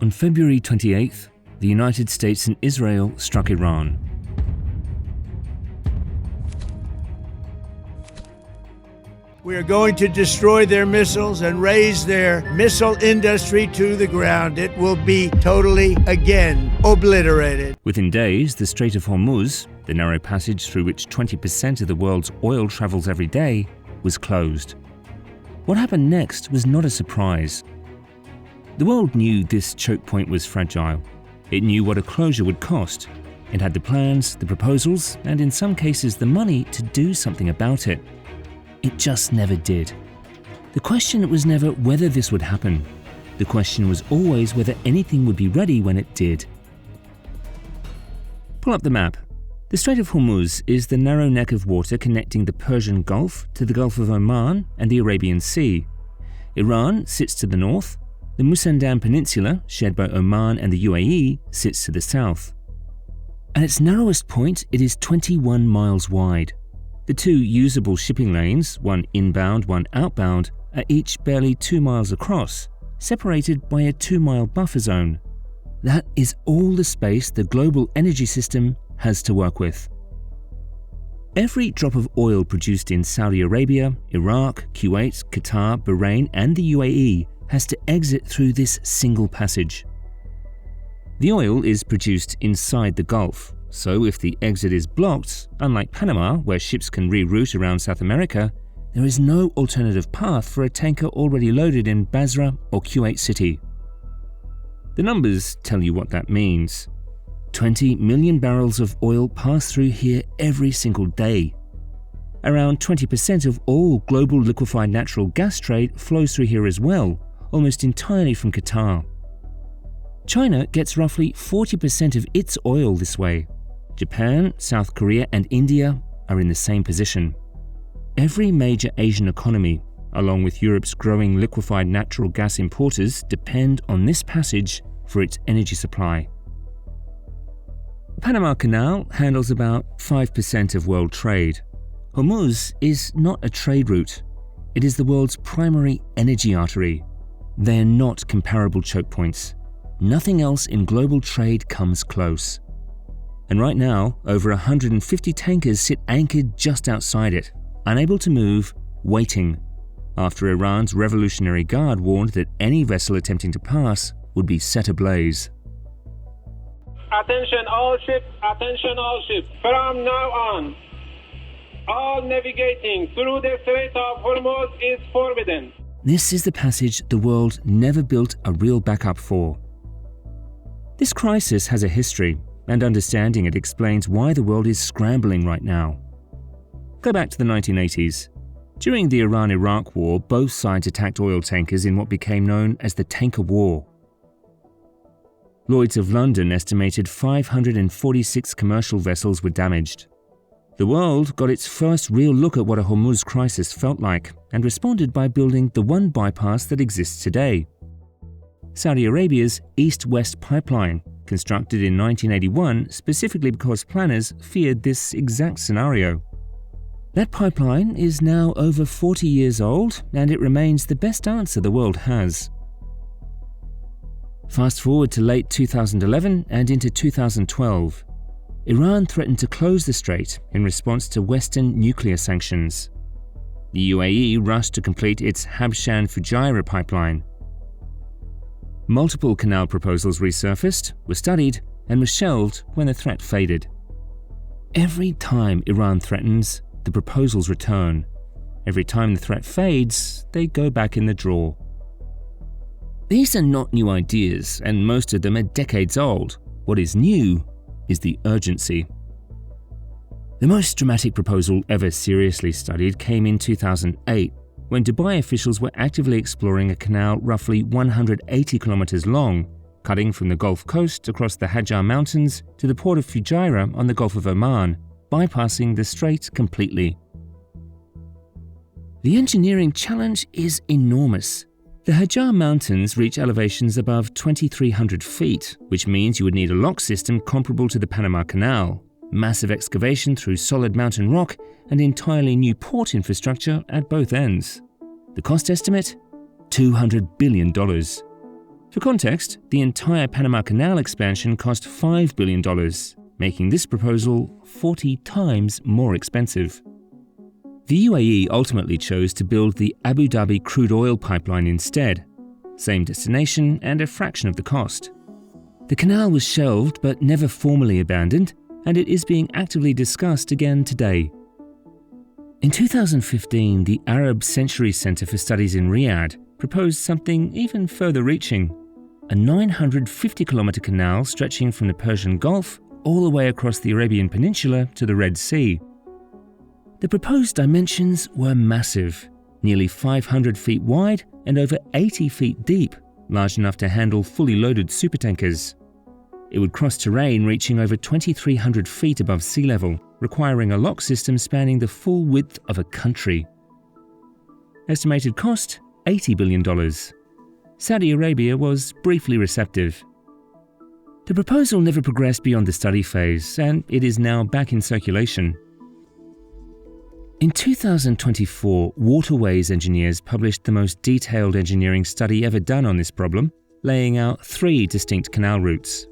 On February 28th, the United States and Israel struck Iran. We are going to destroy their missiles and raise their missile industry to the ground. It will be totally, again, obliterated. Within days, the Strait of Hormuz, the narrow passage through which 20% of the world's oil travels every day, was closed. What happened next was not a surprise. The world knew this choke point was fragile. It knew what a closure would cost. It had the plans, the proposals, and in some cases the money to do something about it. It just never did. The question was never whether this would happen. The question was always whether anything would be ready when it did. Pull up the map. The Strait of Hormuz is the narrow neck of water connecting the Persian Gulf to the Gulf of Oman and the Arabian Sea. Iran sits to the north. The Musandam Peninsula, shared by Oman and the UAE, sits to the south. At its narrowest point, it is 21 miles wide. The two usable shipping lanes, one inbound, one outbound, are each barely 2 miles across, separated by a 2-mile buffer zone. That is all the space the global energy system has to work with. Every drop of oil produced in Saudi Arabia, Iraq, Kuwait, Qatar, Bahrain, and the UAE has to exit through this single passage. The oil is produced inside the Gulf. So if the exit is blocked, unlike Panama, where ships can reroute around South America, there is no alternative path for a tanker already loaded in Basra or Kuwait City. The numbers tell you what that means. 20 million barrels of oil pass through here every single day. Around 20% of all global liquefied natural gas trade flows through here as well, almost entirely from Qatar. China gets roughly 40% of its oil this way. Japan, South Korea, and India are in the same position. Every major Asian economy, along with Europe's growing liquefied natural gas importers, depend on this passage for its energy supply. The Panama Canal handles about 5% of world trade. Hormuz is not a trade route. It is the world's primary energy artery. They are not comparable choke points. Nothing else in global trade comes close. And right now, over 150 tankers sit anchored just outside it, unable to move, waiting, after Iran's Revolutionary Guard warned that any vessel attempting to pass would be set ablaze. Attention all ships, from now on, all navigating through the Strait of Hormuz is forbidden. This is the passage the world never built a real backup for. This crisis has a history, and understanding it explains why the world is scrambling right now. Go back to the 1980s. During the Iran-Iraq War, both sides attacked oil tankers in what became known as the Tanker War. Lloyd's of London estimated 546 commercial vessels were damaged. The world got its first real look at what a Hormuz crisis felt like and responded by building the one bypass that exists today. Saudi Arabia's East-West Pipeline, constructed in 1981 specifically because planners feared this exact scenario. That pipeline is now over 40 years old, and it remains the best answer the world has. Fast forward to late 2011 and into 2012. Iran threatened to close the strait in response to Western nuclear sanctions. The UAE rushed to complete its Habshan-Fujairah pipeline. Multiple canal proposals resurfaced, were studied, and were shelved when the threat faded. Every time Iran threatens, the proposals return. Every time the threat fades, they go back in the drawer. These are not new ideas, and most of them are decades old. What is new is the urgency. The most dramatic proposal ever seriously studied came in 2008, when Dubai officials were actively exploring a canal roughly 180 kilometers long, cutting from the Gulf Coast across the Hajar Mountains to the port of Fujairah on the Gulf of Oman, bypassing the strait completely. The engineering challenge is enormous. The Hajar Mountains reach elevations above 2,300 feet, which means you would need a lock system comparable to the Panama Canal, massive excavation through solid mountain rock, and entirely new port infrastructure at both ends. The cost estimate? $200 billion. For context, the entire Panama Canal expansion cost $5 billion, making this proposal 40 times more expensive. The UAE ultimately chose to build the Abu Dhabi crude oil pipeline instead. Same destination and a fraction of the cost. The canal was shelved but never formally abandoned, and it is being actively discussed again today. In 2015, the Arab Century Center for Studies in Riyadh proposed something even further reaching: a 950-kilometer canal stretching from the Persian Gulf all the way across the Arabian Peninsula to the Red Sea. The proposed dimensions were massive, nearly 500 feet wide and over 80 feet deep, large enough to handle fully loaded supertankers. It would cross terrain reaching over 2,300 feet above sea level, requiring a lock system spanning the full width of a country. Estimated cost, $80 billion. Saudi Arabia was briefly receptive. The proposal never progressed beyond the study phase, and it is now back in circulation. In 2024, Waterways engineers published the most detailed engineering study ever done on this problem, laying out 3 distinct canal routes.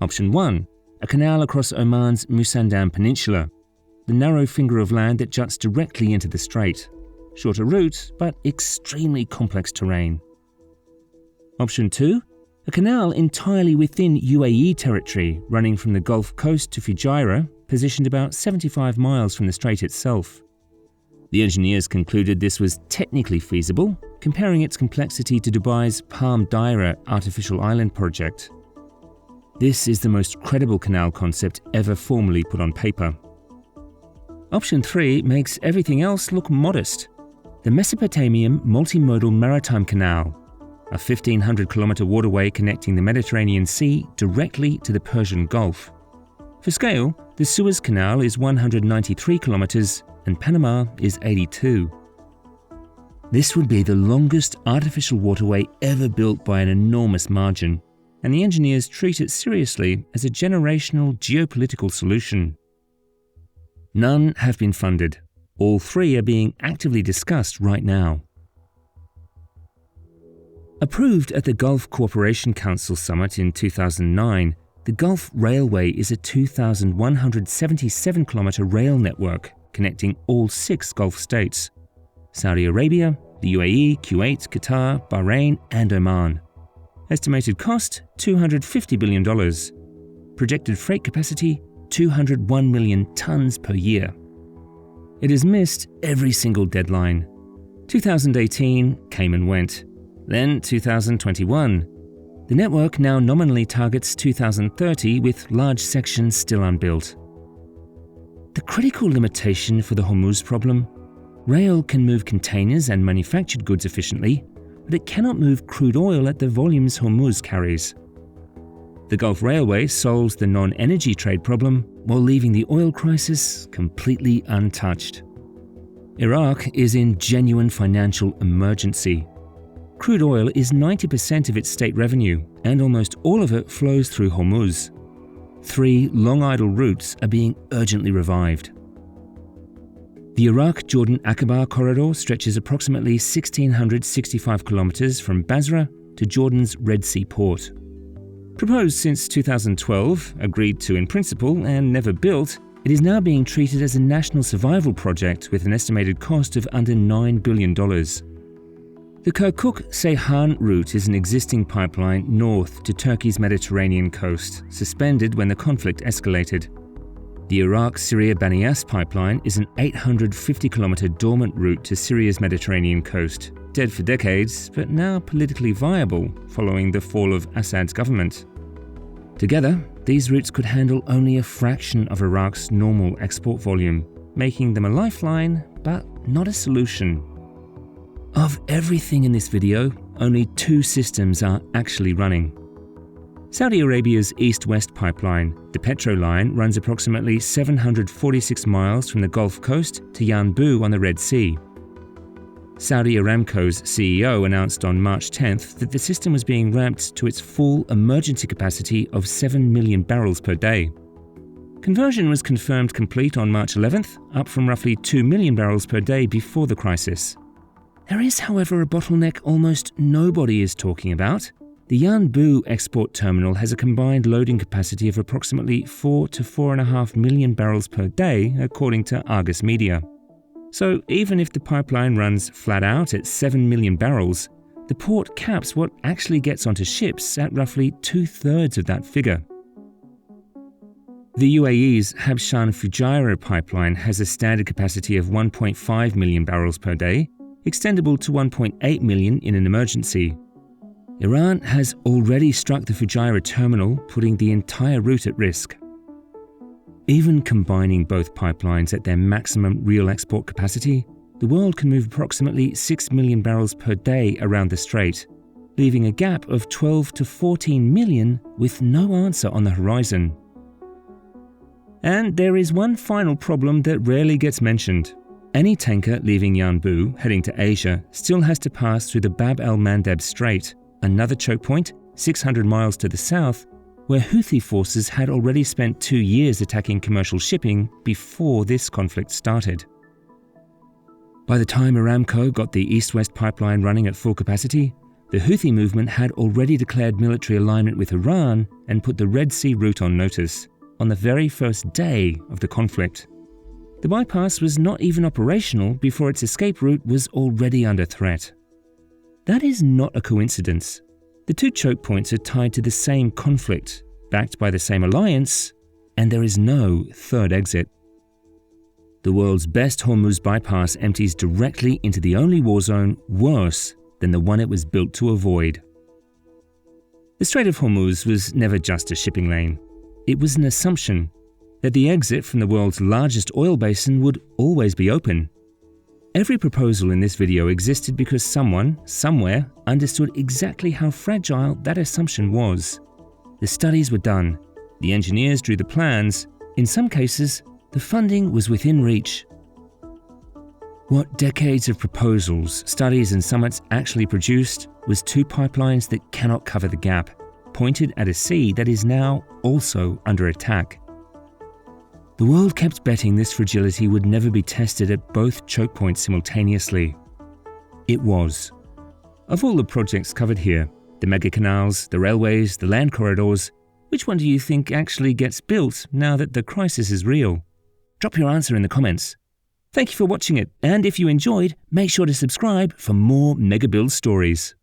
Option 1, a canal across Oman's Musandam Peninsula, the narrow finger of land that juts directly into the strait. Shorter route, but extremely complex terrain. Option 2, a canal entirely within UAE territory, running from the Gulf Coast to Fujairah, positioned about 75 miles from the strait itself. The engineers concluded this was technically feasible, comparing its complexity to Dubai's Palm Daira artificial island project. This is the most credible canal concept ever formally put on paper. Option 3 makes everything else look modest. The Mesopotamian Multimodal Maritime Canal, a 1,500-kilometer waterway connecting the Mediterranean Sea directly to the Persian Gulf. For scale, the Suez Canal is 193 kilometers and Panama is 82. This would be the longest artificial waterway ever built by an enormous margin, and the engineers treat it seriously as a generational geopolitical solution. None have been funded. All 3 are being actively discussed right now. Approved at the Gulf Cooperation Council Summit in 2009, the Gulf Railway is a 2,177-kilometer rail network connecting all 6 Gulf states: Saudi Arabia, the UAE, Kuwait, Qatar, Bahrain, and Oman. Estimated cost, $250 billion. Projected freight capacity, 201 million tons per year. It has missed every single deadline. 2018 came and went. Then 2021. The network now nominally targets 2030 with large sections still unbuilt. The critical limitation for the Hormuz problem: rail can move containers and manufactured goods efficiently, but it cannot move crude oil at the volumes Hormuz carries. The Gulf Railway solves the non-energy trade problem while leaving the oil crisis completely untouched. Iraq is in genuine financial emergency. Crude oil is 90% of its state revenue, and almost all of it flows through Hormuz. 3 long-idle routes are being urgently revived. The Iraq-Jordan-Aqaba corridor stretches approximately 1,665 kilometers from Basra to Jordan's Red Sea port. Proposed since 2012, agreed to in principle, and never built, it is now being treated as a national survival project with an estimated cost of under $9 billion. The Kirkuk-Ceyhan route is an existing pipeline north to Turkey's Mediterranean coast, suspended when the conflict escalated. The Iraq-Syria-Banias pipeline is an 850-kilometer dormant route to Syria's Mediterranean coast, dead for decades, but now politically viable following the fall of Assad's government. Together, these routes could handle only a fraction of Iraq's normal export volume, making them a lifeline, but not a solution. Of everything in this video, only 2 systems are actually running. Saudi Arabia's east-west pipeline, the Petro Line, runs approximately 746 miles from the Gulf Coast to Yanbu on the Red Sea. Saudi Aramco's CEO announced on March 10th that the system was being ramped to its full emergency capacity of 7 million barrels per day. Conversion was confirmed complete on March 11th, up from roughly 2 million barrels per day before the crisis. There is, however, a bottleneck almost nobody is talking about: The Yanbu export terminal has a combined loading capacity of approximately 4 to 4.5 million barrels per day, according to Argus Media. So even if the pipeline runs flat out at 7 million barrels, the port caps what actually gets onto ships at roughly 2/3 of that figure. The UAE's Habshan Fujairah pipeline has a standard capacity of 1.5 million barrels per day, extendable to 1.8 million in an emergency. Iran has already struck the Fujairah terminal, putting the entire route at risk. Even combining both pipelines at their maximum real export capacity, the world can move approximately 6 million barrels per day around the strait, leaving a gap of 12 to 14 million with no answer on the horizon. And there is one final problem that rarely gets mentioned. Any tanker leaving Yanbu heading to Asia still has to pass through the Bab el-Mandeb Strait, another choke point 600 miles to the south, where Houthi forces had already spent 2 years attacking commercial shipping before this conflict started. By the time Aramco got the east-west pipeline running at full capacity, the Houthi movement had already declared military alignment with Iran and put the Red Sea route on notice on the very first day of the conflict. The bypass was not even operational before its escape route was already under threat. That is not a coincidence. The two choke points are tied to the same conflict, backed by the same alliance, and there is no third exit. The world's best Hormuz bypass empties directly into the only war zone worse than the one it was built to avoid. The Strait of Hormuz was never just a shipping lane. It was an assumption that the exit from the world's largest oil basin would always be open. Every proposal in this video existed because someone, somewhere, understood exactly how fragile that assumption was. The studies were done, the engineers drew the plans, in some cases, the funding was within reach. What decades of proposals, studies and summits actually produced was two pipelines that cannot cover the gap, pointed at a sea that is now also under attack. The world kept betting this fragility would never be tested at both choke points simultaneously. It was. Of all the projects covered here, the mega canals, the railways, the land corridors, which one do you think actually gets built now that the crisis is real? Drop your answer in the comments. Thank you for watching it, and if you enjoyed, make sure to subscribe for more mega build stories.